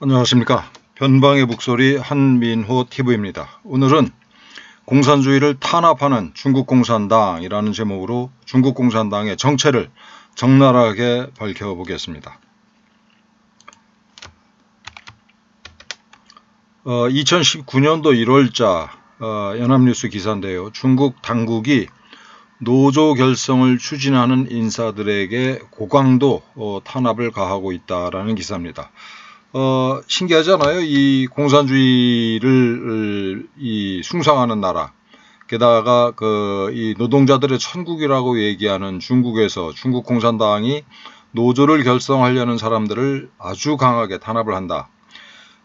안녕하십니까. 변방의 북소리 한민호 TV입니다. 오늘은 공산주의를 탄압하는 중국공산당이라는 제목으로 중국공산당의 정체를 적나라하게 밝혀보겠습니다. 2019년도 1월자 연합뉴스 기사인데요. 중국 당국이 노조 결성을 추진하는 인사들에게 고강도 탄압을 가하고 있다라는 기사입니다. 신기하잖아요. 이 공산주의를 숭상하는 나라, 게다가 이 노동자들의 천국이라고 얘기하는 중국에서 중국 공산당이 노조를 결성하려는 사람들을 아주 강하게 탄압을 한다.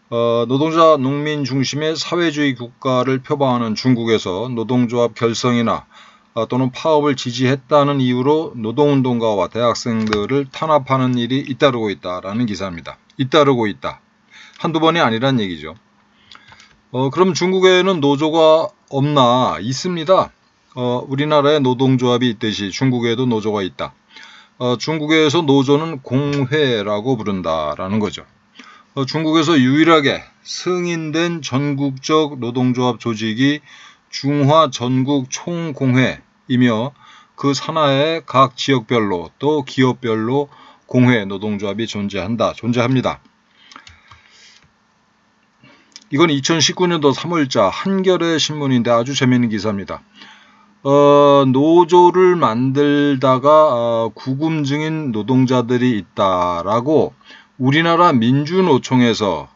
노동자 농민 중심의 사회주의 국가를 표방하는 중국에서 노동조합 결성이나 또는 파업을 지지했다는 이유로 노동운동가와 대학생들을 탄압하는 일이 잇따르고 있다라는 기사입니다. 잇따르고 있다. 한두 번이 아니란 얘기죠. 그럼 중국에는 노조가 없나? 있습니다. 우리나라에 노동조합이 있듯이 중국에도 노조가 있다. 중국에서 노조는 공회라고 부른다라는 거죠. 중국에서 유일하게 승인된 전국적 노동조합 조직이 중화전국총공회이며 그 산하에 각 지역별로 또 기업별로 공회 노동조합이 존재합니다. 이건 2019년도 3월자 한겨레 신문인데 아주 재미있는 기사입니다. 노조를 만들다가 구금 중인 노동자들이 있다라고 우리나라 민주노총에서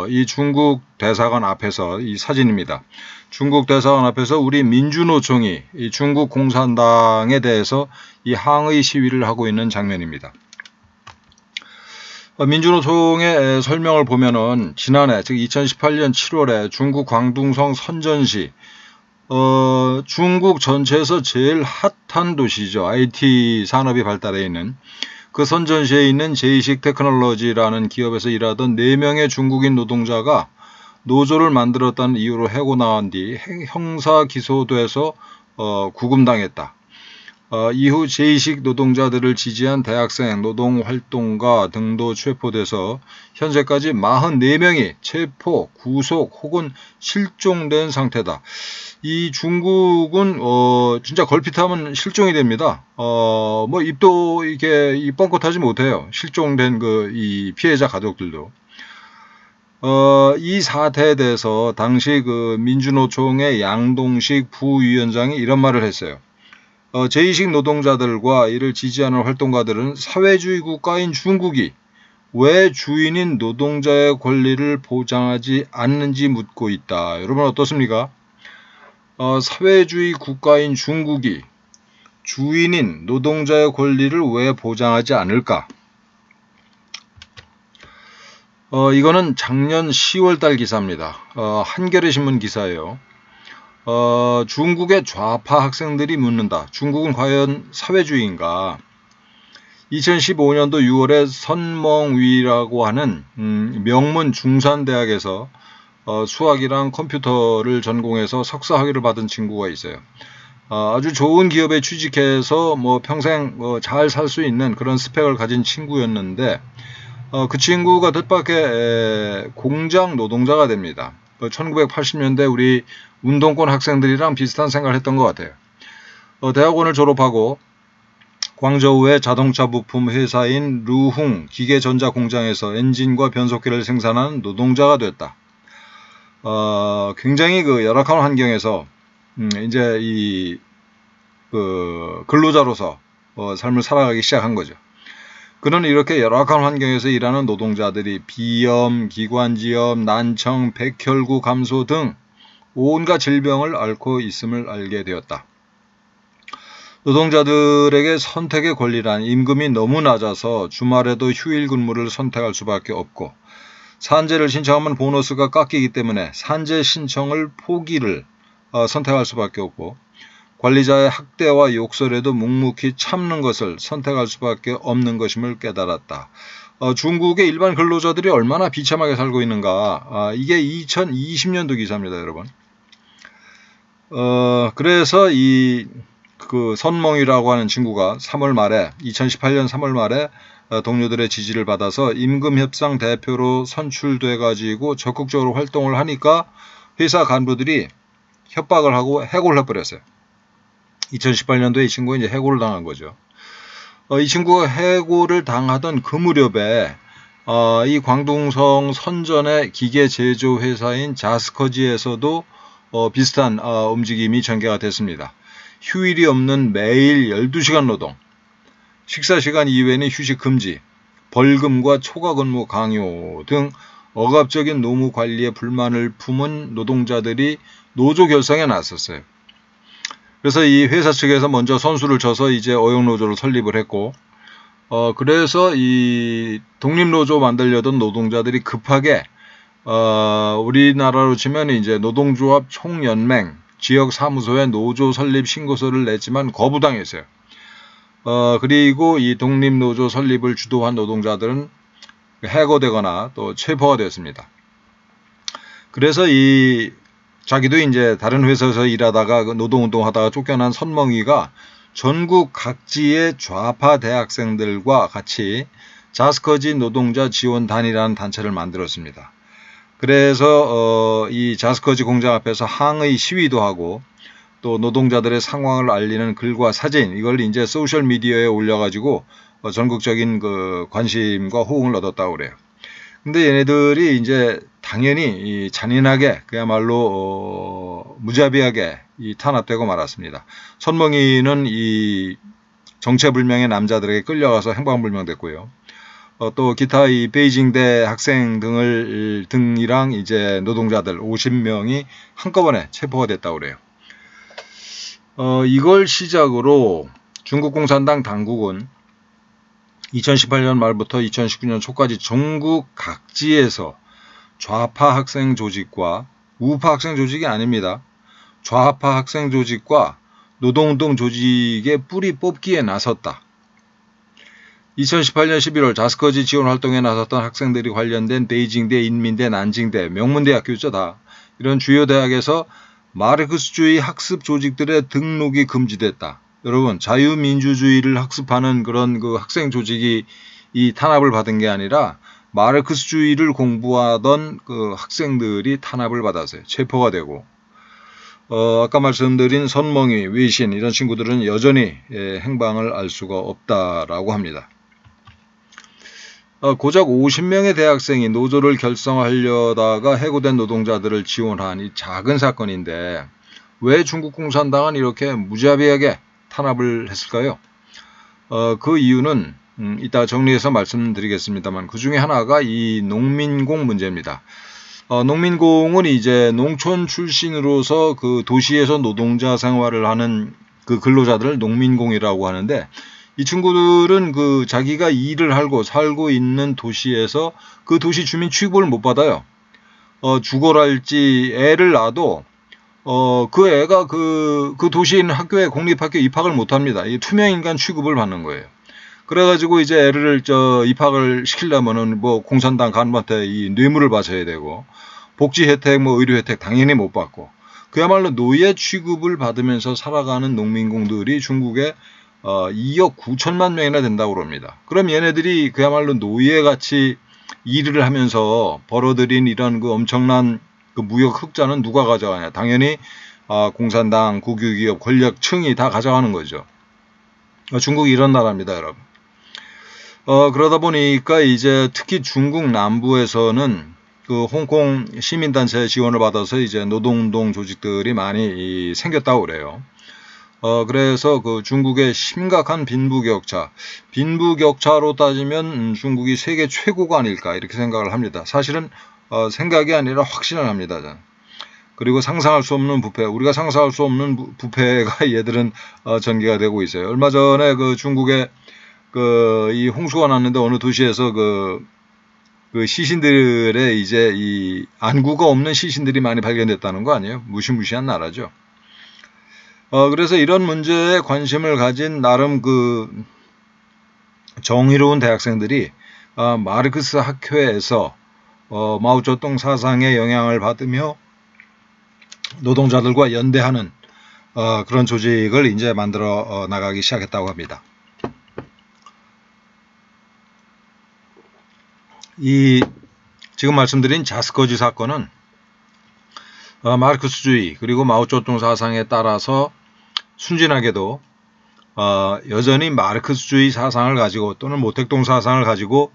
이 중국 대사관 앞에서 이 사진입니다. 중국 대사관 앞에서 우리 민주노총이 이 중국 공산당에 대해서 이 항의 시위를 하고 있는 장면입니다. 민주노총의 설명을 보면은 지난해 즉 2018년 7월에 중국 광둥성 선전시 중국 전체에서 제일 핫한 도시죠. IT 산업이 발달해 있는 그 선전시에 있는 제이식 테크놀로지라는 기업에서 일하던 4명의 중국인 노동자가 노조를 만들었다는 이유로 해고 나온 뒤 형사 기소돼서 구금당했다. 이후 제이식 노동자들을 지지한 대학생, 노동활동가 등도 체포돼서 현재까지 44명이 체포, 구속 혹은 실종된 상태다. 이 중국은 진짜 걸핏하면 실종이 됩니다. 입도 이렇게 뻥끗하지 못해요. 실종된 이 피해자 가족들도. 이 사태에 대해서 당시 민주노총의 양동식 부위원장이 이런 말을 했어요. 제이식 노동자들과 이를 지지하는 활동가들은 사회주의 국가인 중국이 왜 주인인 노동자의 권리를 보장하지 않는지 묻고 있다. 여러분 어떻습니까? 사회주의 국가인 중국이 주인인 노동자의 권리를 왜 보장하지 않을까? 이거는 작년 10월달 기사입니다. 한겨레 신문 기사예요. 중국의 좌파 학생들이 묻는다. 중국은 과연 사회주의인가? 2015년도 6월에 선멍위라고 하는 명문 중산대학에서 수학이랑 컴퓨터를 전공해서 석사 학위를 받은 친구가 있어요. 아주 좋은 기업에 취직해서 평생 잘 살 수 있는 그런 스펙을 가진 친구였는데 그 친구가 뜻밖의 공장 노동자가 됩니다. 1980년대 우리 운동권 학생들이랑 비슷한 생각을 했던 것 같아요. 대학원을 졸업하고 광저우의 자동차 부품 회사인 루흥 기계전자공장에서 엔진과 변속기를 생산하는 노동자가 됐다. 굉장히 열악한 환경에서 이제 근로자로서 삶을 살아가기 시작한 거죠. 그는 이렇게 열악한 환경에서 일하는 노동자들이 비염, 기관지염, 난청, 백혈구 감소 등 온갖 질병을 앓고 있음을 알게 되었다. 노동자들에게 선택의 권리란 임금이 너무 낮아서 주말에도 휴일 근무를 선택할 수밖에 없고 산재를 신청하면 보너스가 깎이기 때문에 산재 신청을 포기를 선택할 수밖에 없고 관리자의 학대와 욕설에도 묵묵히 참는 것을 선택할 수밖에 없는 것임을 깨달았다. 중국의 일반 근로자들이 얼마나 비참하게 살고 있는가. 이게 2020년도 기사입니다, 여러분. 그래서 그 선몽이라고 하는 친구가 2018년 3월 말에 동료들의 지지를 받아서 임금협상 대표로 선출돼 가지고 적극적으로 활동을 하니까 회사 간부들이 협박을 하고 해고를 해버렸어요. 2018년도에 이 친구가 이제 해고를 당한 거죠. 이 친구가 해고를 당하던 그 무렵에 이 광둥성 선전의 기계 제조 회사인 자스커지에서도 비슷한 움직임이 전개가 됐습니다. 휴일이 없는 매일 12시간 노동, 식사 시간 이외에는 휴식 금지, 벌금과 초과 근무 강요 등 억압적인 노무 관리에 불만을 품은 노동자들이 노조 결성에 나섰어요. 그래서 이 회사 측에서 먼저 선수를 쳐서 이제 어용노조를 설립을 했고, 그래서 이 독립노조 만들려던 노동자들이 급하게 우리나라로 치면 이제 노동조합 총연맹 지역 사무소에 노조 설립 신고서를 냈지만 거부당했어요. 그리고 이 독립노조 설립을 주도한 노동자들은 해고되거나 또 체포가 됐습니다. 그래서 자기도 이제 다른 회사에서 일하다가 노동운동하다가 쫓겨난 선멍이가 전국 각지의 좌파 대학생들과 같이 자스커지 노동자 지원단이라는 단체를 만들었습니다. 그래서 이 자스커지 공장 앞에서 항의 시위도 하고 또 노동자들의 상황을 알리는 글과 사진, 이걸 이제 소셜 미디어에 올려가지고 전국적인 그 관심과 호응을 얻었다고 그래요. 근데 얘네들이 이제 당연히 잔인하게 그야말로 무자비하게 탄압되고 말았습니다. 선멍이는 이 정체불명의 남자들에게 끌려가서 행방불명됐고요. 또 기타 이 베이징대 학생 등이랑 이제 노동자들 50명이 한꺼번에 체포가 됐다고 그래요. 이걸 시작으로 중국 공산당 당국은 2018년 말부터 2019년 초까지 전국 각지에서 좌파 학생 조직과 우파 학생 조직이 아닙니다. 좌파 학생 조직과 노동운동 조직의 뿌리 뽑기에 나섰다. 2018년 11월 자스커지 지원 활동에 나섰던 학생들이 관련된 베이징대, 인민대, 난징대, 명문대학교죠 다. 이런 주요 대학에서 마르크스주의 학습 조직들의 등록이 금지됐다. 여러분, 자유민주주의를 학습하는 그런 그 학생 조직이 이 탄압을 받은 게 아니라 마르크스주의를 공부하던 그 학생들이 탄압을 받았어요. 체포가 되고. 아까 말씀드린 선멍이, 외신 이런 친구들은 여전히 행방을 알 수가 없다라고 합니다. 고작 50명의 대학생이 노조를 결성하려다가 해고된 노동자들을 지원한 이 작은 사건인데 왜 중국 공산당은 이렇게 무자비하게 탄압을 했을까요? 그 이유는 이따 정리해서 말씀드리겠습니다만 그 중에 하나가 이 농민공 문제입니다. 농민공은 이제 농촌 출신으로서 그 도시에서 노동자 생활을 하는 그 근로자들을 농민공이라고 하는데 이 친구들은 그 자기가 일을 하고 살고 있는 도시에서 그 도시 주민 취급을 못 받아요. 죽어랄지 애를 낳아도 그 애가 그 도시에 있는 학교에 공립학교에 입학을 못 합니다. 이 투명인간 취급을 받는 거예요. 그래가지고 이제 애를 입학을 시키려면은 뭐 공산당 간부한테 이 뇌물을 바쳐야 되고 복지 혜택 뭐 의료 혜택 당연히 못 받고 그야말로 노예 취급을 받으면서 살아가는 농민공들이 중국에 2억 9천만 명이나 된다고 그럽니다. 그럼 얘네들이 그야말로 노예같이 일을 하면서 벌어들인 이런 그 엄청난 그 무역 흑자는 누가 가져가냐? 당연히 공산당, 국유기업, 권력층이 다 가져가는 거죠. 중국이 이런 나라입니다, 여러분. 그러다 보니까 이제 특히 중국 남부에서는 그 홍콩 시민단체 지원을 받아서 이제 노동운동 조직들이 많이 생겼다고 그래요. 그래서 그 중국의 심각한 빈부격차로 따지면 중국이 세계 최고가 아닐까 이렇게 생각을 합니다. 사실은 생각이 아니라 확신을 합니다. 저는. 그리고 상상할 수 없는 부패, 우리가 상상할 수 없는 부패가 얘들은 전개가 되고 있어요. 얼마 전에 그 중국에 이 홍수가 났는데 어느 도시에서 그 시신들의 이제 이 안구가 없는 시신들이 많이 발견됐다는 거 아니에요? 무시무시한 나라죠. 그래서 이런 문제에 관심을 가진 나름 그 정의로운 대학생들이 마르크스 학회에서 마오쩌둥 사상의 영향을 받으며 노동자들과 연대하는 그런 조직을 이제 만들어 나가기 시작했다고 합니다. 이 지금 말씀드린 자스커지 사건은 마르크스주의 그리고 마오쩌둥 사상에 따라서 순진하게도 여전히 마르크스주의 사상을 가지고 또는 모택동 사상을 가지고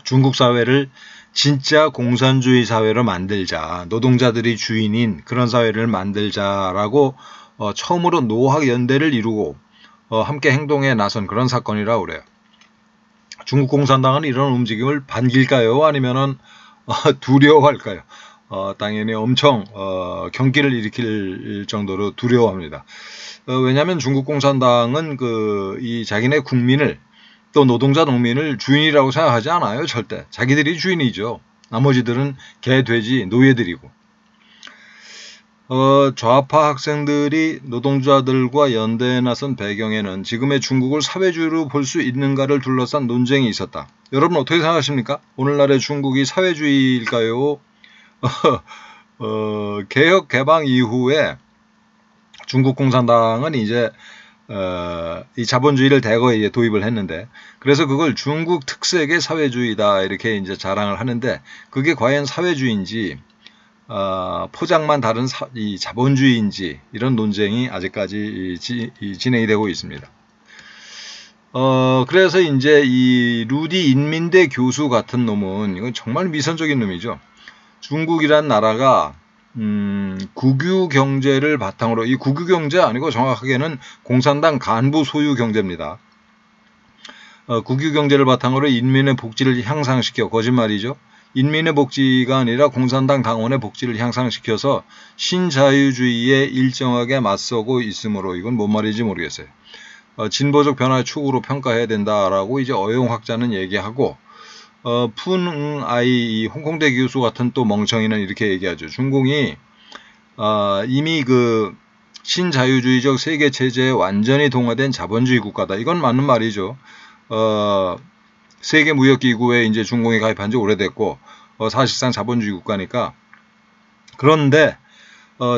중국 사회를 진짜 공산주의 사회로 만들자, 노동자들이 주인인 그런 사회를 만들자라고 처음으로 노학연대를 이루고 함께 행동에 나선 그런 사건이라고 그래요. 중국 공산당은 이런 움직임을 반길까요? 아니면은 두려워할까요? 당연히 엄청 경기를 일으킬 정도로 두려워합니다. 왜냐하면 중국 공산당은 이 자기네 국민을 또 노동자 농민을 주인이라고 생각하지 않아요. 절대. 자기들이 주인이죠. 나머지들은 개, 돼지, 노예들이고. 좌파 학생들이 노동자들과 연대에 나선 배경에는 지금의 중국을 사회주의로 볼 수 있는가를 둘러싼 논쟁이 있었다. 여러분 어떻게 생각하십니까? 오늘날의 중국이 사회주의일까요? 개혁 개방 이후에 중국 공산당은 이제 이 자본주의를 대거에 도입을 했는데, 그래서 그걸 중국 특색의 사회주의다 이렇게 이제 자랑을 하는데, 그게 과연 사회주의인지 포장만 다른 이 자본주의인지 이런 논쟁이 아직까지 진행이 되고 있습니다. 그래서 이제 이 루디 인민대 교수 같은 놈은 이건 정말 미선적인 놈이죠. 중국이란 나라가 국유 경제를 바탕으로, 이 국유 경제 아니고 정확하게는 공산당 간부 소유 경제입니다. 국유 경제를 바탕으로 인민의 복지를 향상시켜, 거짓말이죠. 인민의 복지가 아니라 공산당 당원의 복지를 향상시켜서 신자유주의에 일정하게 맞서고 있으므로, 이건 뭔 말인지 모르겠어요. 진보적 변화의 축으로 평가해야 된다라고 이제 어용학자는 얘기하고, 푼 아이 홍콩대 교수 같은 또 멍청이는 이렇게 얘기하죠. 중국이 이미 그 신자유주의적 세계 체제에 완전히 동화된 자본주의 국가다. 이건 맞는 말이죠. 세계 무역기구에 이제 중공이 가입한 지 오래됐고, 사실상 자본주의 국가니까. 그런데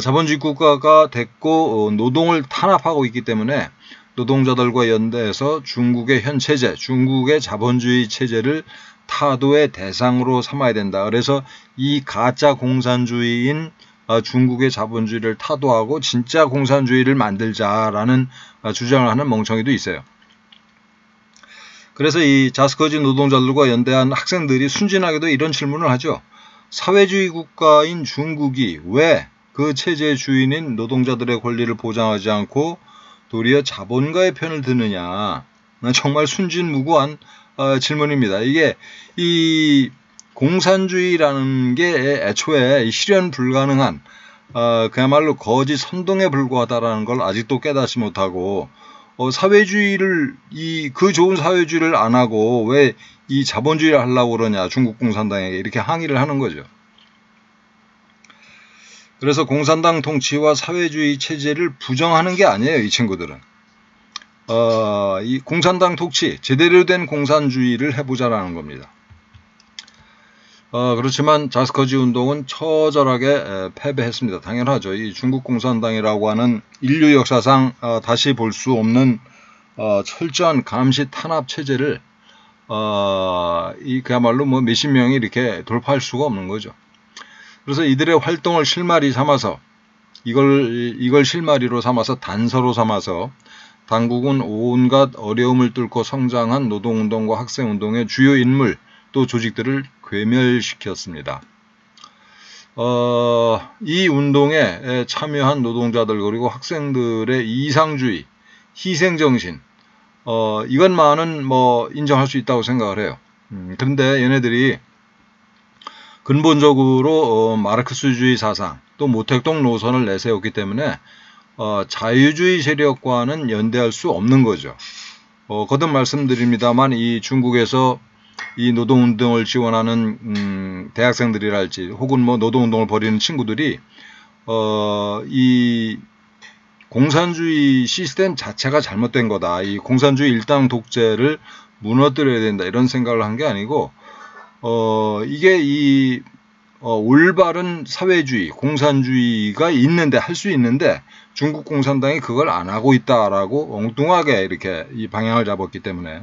자본주의 국가가 됐고 노동을 탄압하고 있기 때문에 노동자들과 연대해서 중국의 현 체제, 중국의 자본주의 체제를 타도의 대상으로 삼아야 된다. 그래서 이 가짜 공산주의인 중국의 자본주의를 타도하고 진짜 공산주의를 만들자라는 주장을 하는 멍청이도 있어요. 그래서 이 자스커지 노동자들과 연대한 학생들이 순진하게도 이런 질문을 하죠. 사회주의 국가인 중국이 왜 그 체제의 주인인 노동자들의 권리를 보장하지 않고 도리어 자본가의 편을 드느냐. 정말 순진무구한 질문입니다. 이게 이 공산주의라는 게 애초에 실현 불가능한 그야말로 거짓 선동에 불과하다라는 걸 아직도 깨닫지 못하고, 사회주의를 그 좋은 사회주의를 안 하고 왜 이 자본주의를 하려고 그러냐, 중국 공산당에게 이렇게 항의를 하는 거죠. 그래서 공산당 통치와 사회주의 체제를 부정하는 게 아니에요, 이 친구들은. 이 공산당 통치, 제대로 된 공산주의를 해보자라는 겁니다. 그렇지만 자스커지 운동은 처절하게 패배했습니다. 당연하죠. 이 중국 공산당이라고 하는 인류 역사상 다시 볼 수 없는 철저한 감시 탄압 체제를 그야말로 뭐 몇십 명이 이렇게 돌파할 수가 없는 거죠. 그래서 이들의 활동을 실마리 삼아서 이걸 실마리로 삼아서 단서로 삼아서 당국은 온갖 어려움을 뚫고 성장한 노동운동과 학생운동의 주요 인물 또 조직들을 괴멸시켰습니다. 이 운동에 참여한 노동자들 그리고 학생들의 이상주의, 희생정신, 이것만은 뭐 인정할 수 있다고 생각을 해요. 그런데 얘네들이 근본적으로 마르크스주의 사상 또 모택동 노선을 내세웠기 때문에 자유주의 세력과는 연대할 수 없는 거죠. 거듭 말씀드립니다만 이 중국에서 이 노동운동을 지원하는 대학생들이랄지 혹은 뭐 노동운동을 벌이는 친구들이 이 공산주의 시스템 자체가 잘못된 거다. 이 공산주의 일당 독재를 무너뜨려야 된다. 이런 생각을 한 게 아니고 이게 이 올바른 사회주의, 공산주의가 있는데, 할 수 있는데 중국 공산당이 그걸 안 하고 있다라고 엉뚱하게 이렇게 이 방향을 잡았기 때문에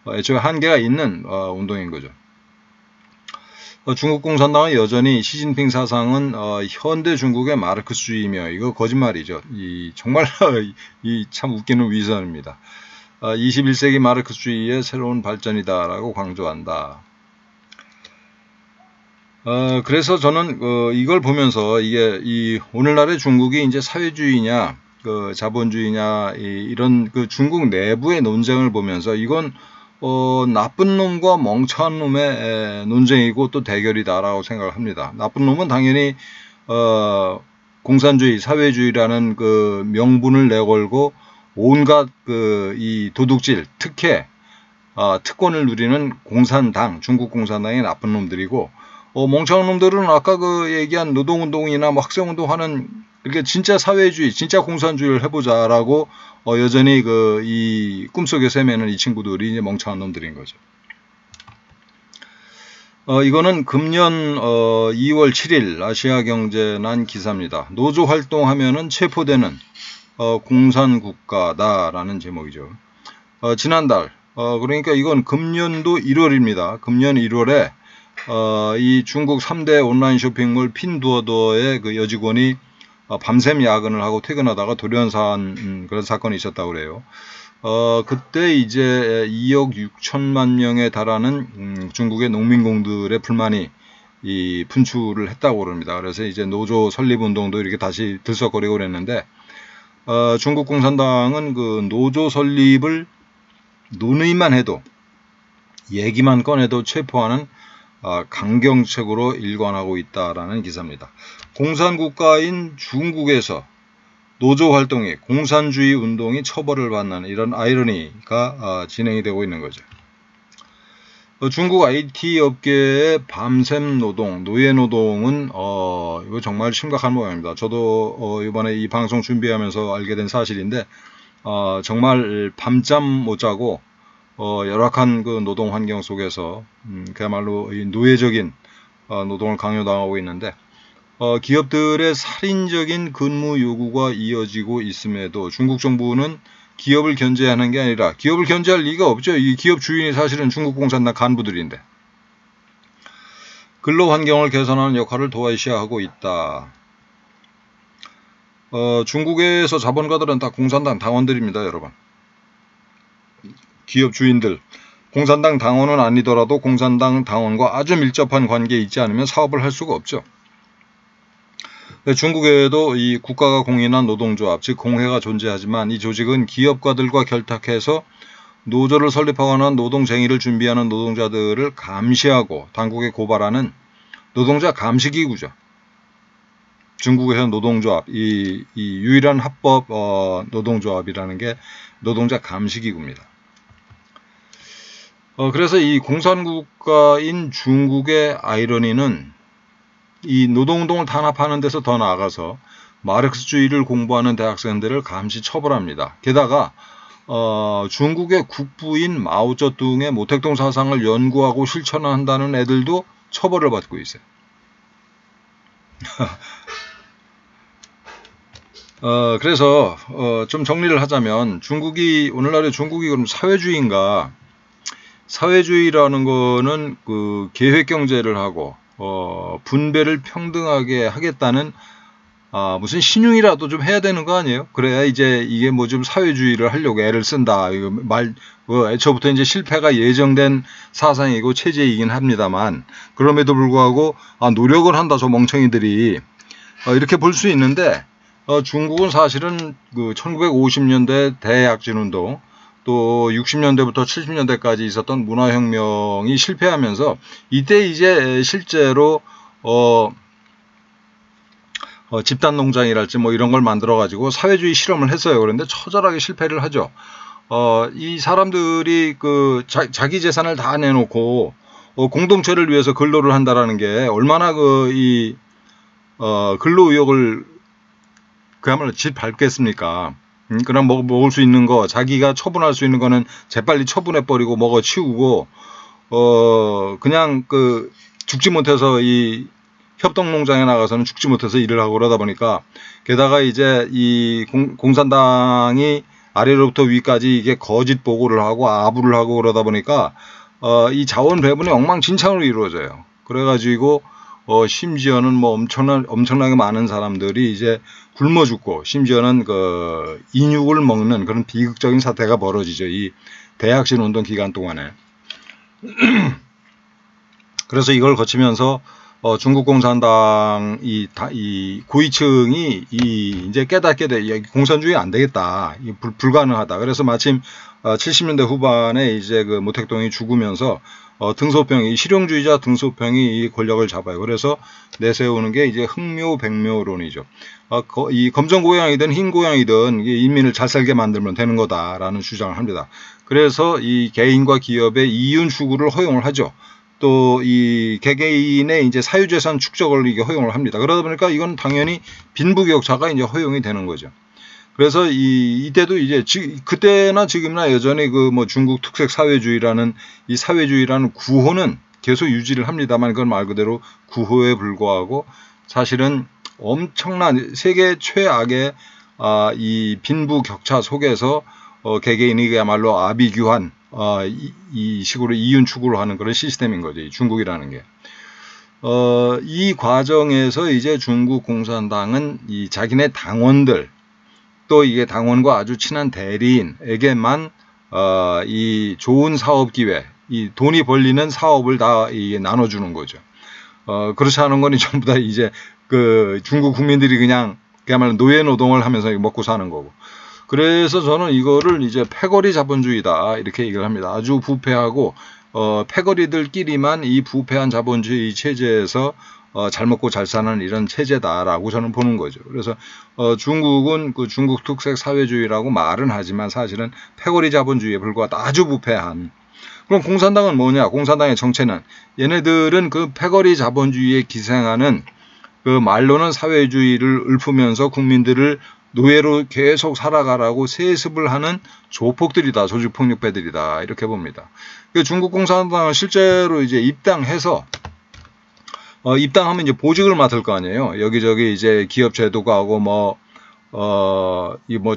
애초에 한계가 있는 운동인 거죠. 중국 공산당은 여전히 시진핑 사상은 현대 중국의 마르크스주의며, 이거 거짓말이죠. 정말 이 참 웃기는 위선입니다. 21세기 마르크스주의의 새로운 발전이다라고 강조한다. 그래서 저는 이걸 보면서 이게 오늘날의 중국이 이제 사회주의냐 자본주의냐 이런 중국 내부의 논쟁을 보면서 이건 나쁜 놈과 멍청한 놈의 논쟁이고 또 대결이다라고 생각을 합니다. 나쁜 놈은 당연히 공산주의, 사회주의라는 그 명분을 내걸고 온갖 이 도둑질, 특혜, 특권을 누리는 공산당, 중국 공산당의 나쁜 놈들이고, 멍청한 놈들은 아까 얘기한 노동운동이나 뭐 학생운동하는 이렇게 진짜 사회주의, 진짜 공산주의를 해보자라고 여전히 이 꿈속에 새매는 이 친구들이 이제 멍청한 놈들인 거죠. 이거는 금년 2월 7일 아시아경제 난 기사입니다. 노조 활동하면은 체포되는 공산국가다라는 제목이죠. 지난달 그러니까 이건 금년도 1월입니다. 금년 1월에 이 중국 3대 온라인 쇼핑몰 핀두어더의 그 여직원이 밤샘 야근을 하고 퇴근하다가 돌연사한 그런 사건이 있었다고 그래요. 그때 이제 2억 6천만 명에 달하는 중국의 농민공들의 불만이 분출을 했다고 그럽니다. 그래서 이제 노조 설립 운동도 이렇게 다시 들썩거리고 그랬는데, 중국 공산당은 그 노조 설립을 논의만 해도, 얘기만 꺼내도 체포하는 강경책으로 일관하고 있다라는 기사입니다. 공산국가인 중국에서 노조 활동이, 공산주의 운동이 처벌을 받는 이런 아이러니가 진행이 되고 있는 거죠. 중국 IT 업계의 밤샘 노동, 노예 노동은 이거 정말 심각한 모양입니다. 저도 이번에 이 방송 준비하면서 알게 된 사실인데, 정말 밤잠 못 자고 열악한 그 노동 환경 속에서 그야말로 이 노예적인 노동을 강요당하고 있는데, 기업들의 살인적인 근무 요구가 이어지고 있음에도 중국 정부는 기업을 견제하는 게 아니라, 기업을 견제할 리가 없죠. 이 기업 주인이 사실은 중국 공산당 간부들인데, 근로 환경을 개선하는 역할을 도외시하고 있다. 중국에서 자본가들은 다 공산당 당원들입니다, 여러분. 기업 주인들, 공산당 당원은 아니더라도 공산당 당원과 아주 밀접한 관계에 있지 않으면 사업을 할 수가 없죠. 중국에도 이 국가가 공인한 노동조합, 즉 공회가 존재하지만, 이 조직은 기업가들과 결탁해서 노조를 설립하거나 노동쟁의를 준비하는 노동자들을 감시하고 당국에 고발하는 노동자 감시기구죠. 중국에서 노동조합, 이 유일한 합법 노동조합이라는 게 노동자 감시기구입니다. 그래서 이 공산국가인 중국의 아이러니는 이 노동운동을 탄압하는 데서 더 나아가서 마르크스주의를 공부하는 대학생들을 감시 처벌합니다. 게다가 중국의 국부인 마오쩌둥의 모택동 사상을 연구하고 실천한다는 애들도 처벌을 받고 있어요. 그래서 좀 정리를 하자면, 오늘날의 중국이 그럼 사회주의인가? 사회주의라는 거는 그 계획 경제를 하고 분배를 평등하게 하겠다는 무슨 신용이라도 좀 해야 되는 거 아니에요? 그래야 이제 이게 뭐 좀 사회주의를 하려고 애를 쓴다. 이거 애초부터 이제 실패가 예정된 사상이고 체제이긴 합니다만, 그럼에도 불구하고 노력을 한다 저 멍청이들이, 이렇게 볼 수 있는데, 중국은 사실은 그 1950년대 대약진 운동, 또 60년대부터 70년대까지 있었던 문화혁명이 실패하면서, 이때 이제 실제로 집단농장이랄지 뭐 이런 걸 만들어 가지고 사회주의 실험을 했어요. 그런데 처절하게 실패를 하죠. 이 사람들이 그 자기 재산을 다 내놓고 공동체를 위해서 근로를 한다라는 게 얼마나 근로 의욕을 그야말로 짓밟겠습니까? 그냥 먹을 수 있는 거, 자기가 처분할 수 있는 거는 재빨리 처분해버리고 먹어 치우고, 그냥 죽지 못해서 협동농장에 나가서는 죽지 못해서 일을 하고 그러다 보니까, 게다가 이제 이 공산당이 아래로부터 위까지 이게 거짓 보고를 하고 아부를 하고 그러다 보니까 이 자원 배분이 엉망진창으로 이루어져요. 그래가지고 심지어는 뭐 엄청나게 많은 사람들이 이제 굶어 죽고, 심지어는 그 인육을 먹는 그런 비극적인 사태가 벌어지죠. 이 대학신 운동 기간 동안에. 그래서 이걸 거치면서 중국 공산당 이 고위층이 이제 깨닫게 돼, 공산주의 안 되겠다, 불가능하다. 그래서 마침 70년대 후반에 이제 그 모택동이 죽으면서 등소평이, 실용주의자 등소평이 이 권력을 잡아요. 그래서 내세우는 게 이제 흑묘백묘론이죠. 이 검정 고양이든 흰 고양이든 인민을 잘 살게 만들면 되는 거다라는 주장을 합니다. 그래서 이 개인과 기업의 이윤 추구를 허용을 하죠. 또 이 개개인의 이제 사유재산 축적을 이게 허용을 합니다. 그러다 보니까 이건 당연히 빈부격차가 이제 허용이 되는 거죠. 그래서 이때도 이제 그때나 지금이나 여전히 그 뭐 중국 특색 사회주의라는 이 사회주의라는 구호는 계속 유지를 합니다만, 그건 말 그대로 구호에 불과하고 사실은 엄청난 세계 최악의 이 빈부격차 속에서 개개인이 그야말로 아비규환 이 식으로 이윤 추구를 하는 그런 시스템인 거죠. 이 중국이라는 게. 이 과정에서 이제 중국 공산당은 이 자기네 당원들, 또 이게 당원과 아주 친한 대리인에게만 이 좋은 사업 기회, 이 돈이 벌리는 사업을 다 이게 나눠주는 거죠. 그렇지 않은 건 전부 다 이제 그 중국 국민들이 그야말로 노예 노동을 하면서 먹고 사는 거고. 그래서 저는 이거를 이제 패거리 자본주의다 이렇게 얘기를 합니다. 아주 부패하고 패거리들끼리만 이 부패한 자본주의 체제에서 잘 먹고 잘 사는 이런 체제다라고 저는 보는 거죠. 그래서 중국은 그 중국 특색 사회주의라고 말은 하지만 사실은 패거리 자본주의에 불과하다, 아주 부패한. 그럼 공산당은 뭐냐? 공산당의 정체는, 얘네들은 그 패거리 자본주의에 기생하는, 그 말로는 사회주의를 읊으면서 국민들을 노예로 계속 살아가라고 세습을 하는 조폭들이다, 조직폭력배들이다, 이렇게 봅니다. 중국 공산당은 실제로 이제 입당해서 입당하면 이제 보직을 맡을 거 아니에요. 여기저기 이제 기업체도 가고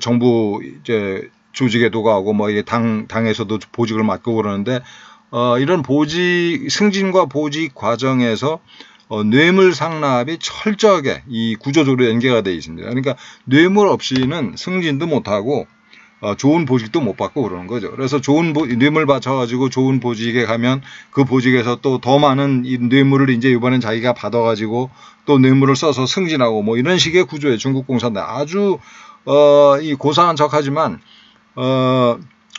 정부 이제 조직에도 가고 이게 당에서도 보직을 맡고 그러는데 이런 승진과 보직 과정에서 뇌물 상납이 철저하게 이 구조적으로 연계가 되어 있습니다. 그러니까 뇌물 없이는 승진도 못하고 좋은 보직도 못 받고 그러는 거죠. 그래서 좋은 뇌물 받쳐가지고 좋은 보직에 가면 그 보직에서 또 더 많은 이 뇌물을 이제 이번엔 자기가 받아가지고 또 뇌물을 써서 승진하고 이런 식의 구조예요. 중국 공산당 아주 이 고상한 척하지만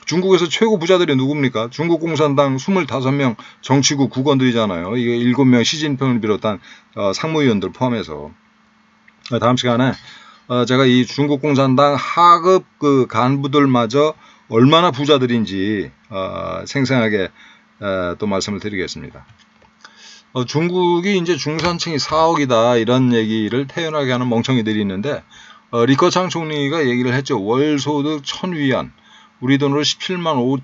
중국에서 최고 부자들이 누굽니까? 중국 공산당 25명 정치국 국원들이잖아요. 이게 7명 시진핑을 비롯한 상무위원들 포함해서. 다음 시간에 제가 이 중국 공산당 하급 그 간부들마저 얼마나 부자들인지 생생하게 또 말씀을 드리겠습니다. 중국이 이제 중산층이 4억이다 이런 얘기를 태연하게 하는 멍청이들이 있는데 리커창 총리가 얘기를 했죠. 월 소득 1,000위안, 우리 돈으로 17만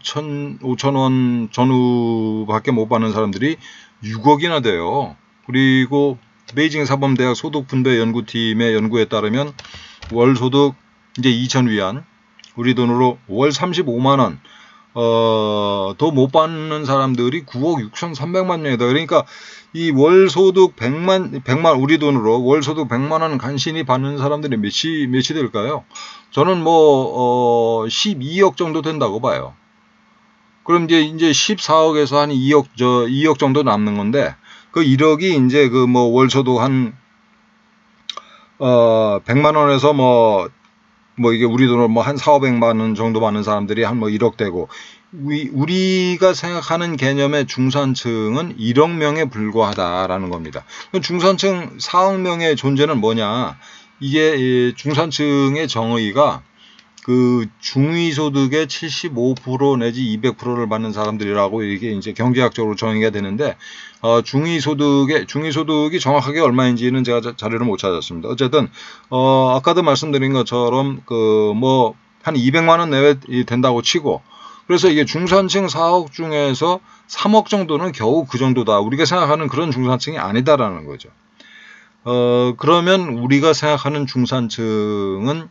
5천 원 전후밖에 못 받는 사람들이 6억이나 돼요. 그리고 베이징 사범대학 소득분배 연구팀의 연구에 따르면 월 소득 이제 2,000위안, 우리 돈으로 월 35만 원 더 못 받는 사람들이 9억 6,300만 명이다. 그러니까 이 월 소득 100만 우리 돈으로 월 소득 100만 원 간신히 받는 사람들이 몇이 될까요? 저는 12억 정도 된다고 봐요. 그럼 이제 14억에서 한 2억 정도 남는 건데, 그 1억이 이제 그 월 소득 한 100만 원에서 이게 우리 돈으로 한 4,500만 원 정도 받는 사람들이 한 1억 되고, 우리가 생각하는 개념의 중산층은 1억 명에 불과하다라는 겁니다. 중산층 4억 명의 존재는 뭐냐? 이게 중산층의 정의가 그 중위소득의 75% 내지 200%를 받는 사람들이라고 이게 이제 경제학적으로 정의가 되는데, 중위소득이 정확하게 얼마인지는 제가 자료를 못 찾았습니다. 어쨌든, 아까도 말씀드린 것처럼 한 200만 원 내외 된다고 치고, 그래서 이게 중산층 4억 중에서 3억 정도는 겨우 그 정도다. 우리가 생각하는 그런 중산층이 아니다라는 거죠. 그러면 우리가 생각하는 중산층은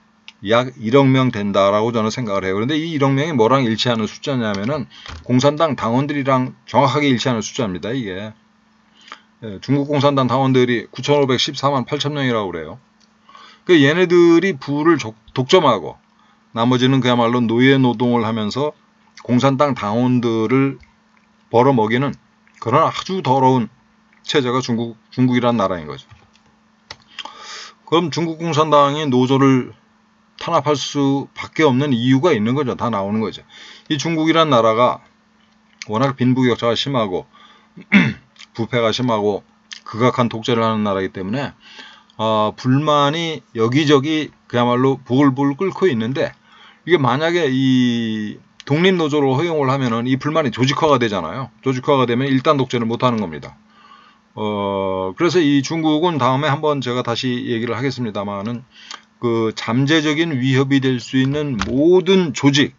약 1억 명 된다라고 저는 생각을 해요. 그런데 이 1억 명이 뭐랑 일치하는 숫자냐면은 공산당 당원들이랑 정확하게 일치하는 숫자입니다. 이게 중국 공산당 당원들이 9,514만 8천 명이라고 그래요. 그 얘네들이 부를 독점하고 나머지는 그야말로 노예 노동을 하면서 공산당 당원들을 벌어먹이는 그런 아주 더러운 체제가 중국이란 나라인 거죠. 그럼 중국 공산당이 노조를 탄압할 수밖에 없는 이유가 있는 거죠. 다 나오는 거죠. 이 중국이란 나라가 워낙 빈부격차가 심하고 부패가 심하고 극악한 독재를 하는 나라이기 때문에 불만이 여기저기 그야말로 부글부글 끓고 있는데 이게 만약에 이 독립노조를 허용을 하면은 이 불만이 조직화가 되잖아요. 조직화가 되면 일단 독재를 못하는 겁니다. 그래서 이 중국은 다음에 한번 제가 다시 얘기를 하겠습니다만은 그 잠재적인 위협이 될 수 있는 모든 조직에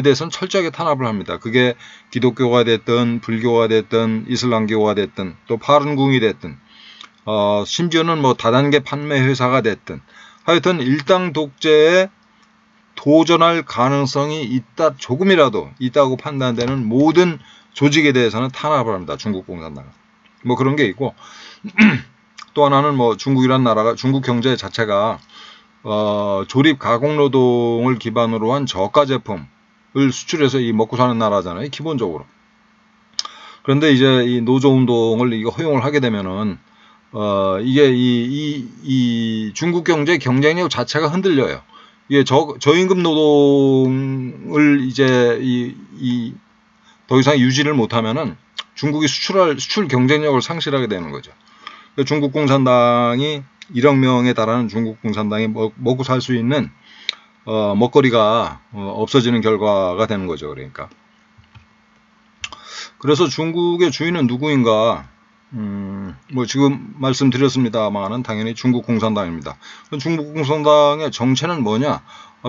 대해서는 철저하게 탄압을 합니다. 그게 기독교가 됐든 불교가 됐든 이슬람교가 됐든 또 파룬궁이 됐든 심지어는 뭐 다단계 판매 회사가 됐든 하여튼 일당 독재에 도전할 가능성이 있다, 조금이라도 있다고 판단되는 모든 조직에 대해서는 탄압을 합니다. 중국 공산당은. 뭐 그런 게 있고 또 하나는 뭐 중국이란 나라가 중국 경제 자체가 조립 가공 노동을 기반으로 한 저가 제품을 수출해서 이 먹고 사는 나라잖아요. 기본적으로. 그런데 이제 이 노조 운동을 이거 허용을 하게 되면은 이게 이 중국 경제 경쟁력 자체가 흔들려요. 이게 저임금 노동을 이제 더 이상 유지를 못하면은 중국이 수출 경쟁력을 상실하게 되는 거죠. 중국 공산당이 1억 명에 달하는 중국 공산당이 먹고 살 수 있는 먹거리가 없어지는 결과가 되는 거죠. 그러니까. 그래서 중국의 주인은 누구인가? 뭐 지금 말씀드렸습니다만은 당연히 중국 공산당입니다. 중국 공산당의 정체는 뭐냐?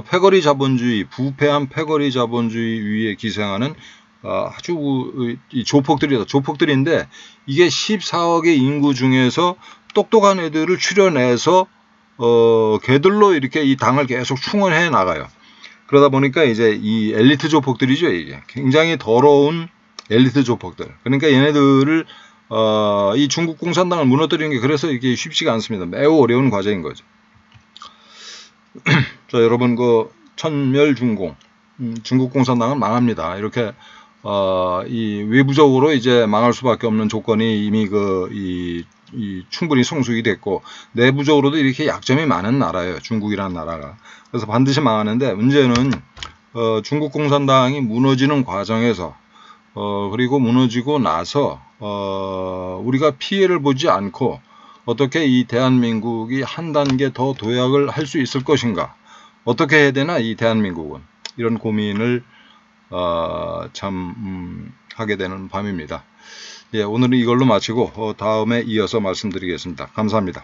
패거리 자본주의, 부패한 패거리 자본주의 위에 기생하는 아주 조폭들이다. 조폭들인데 이게 14억의 인구 중에서 똑똑한 애들을 추려내서 걔들로 이렇게 이 당을 계속 충원해 나가요. 그러다 보니까 이제 이 엘리트 조폭들이죠. 이게 굉장히 더러운 엘리트 조폭들. 그러니까 얘네들을 이 중국 공산당을 무너뜨리는 게 그래서 이게 쉽지가 않습니다. 매우 어려운 과정인 거죠. 자, 여러분 그 천멸중공, 중국 공산당은 망합니다. 이렇게 이 외부적으로 이제 망할 수밖에 없는 조건이 이미 충분히 성숙이 됐고 내부적으로도 이렇게 약점이 많은 나라예요. 중국이라는 나라가. 그래서 반드시 망하는데 문제는 중국 공산당이 무너지는 과정에서 그리고 무너지고 나서 우리가 피해를 보지 않고 어떻게 이 대한민국이 한 단계 더 도약을 할 수 있을 것인가, 어떻게 해야 되나 이 대한민국은, 이런 고민을 하게 되는 밤입니다. 예, 오늘은 이걸로 마치고 다음에 이어서 말씀드리겠습니다. 감사합니다.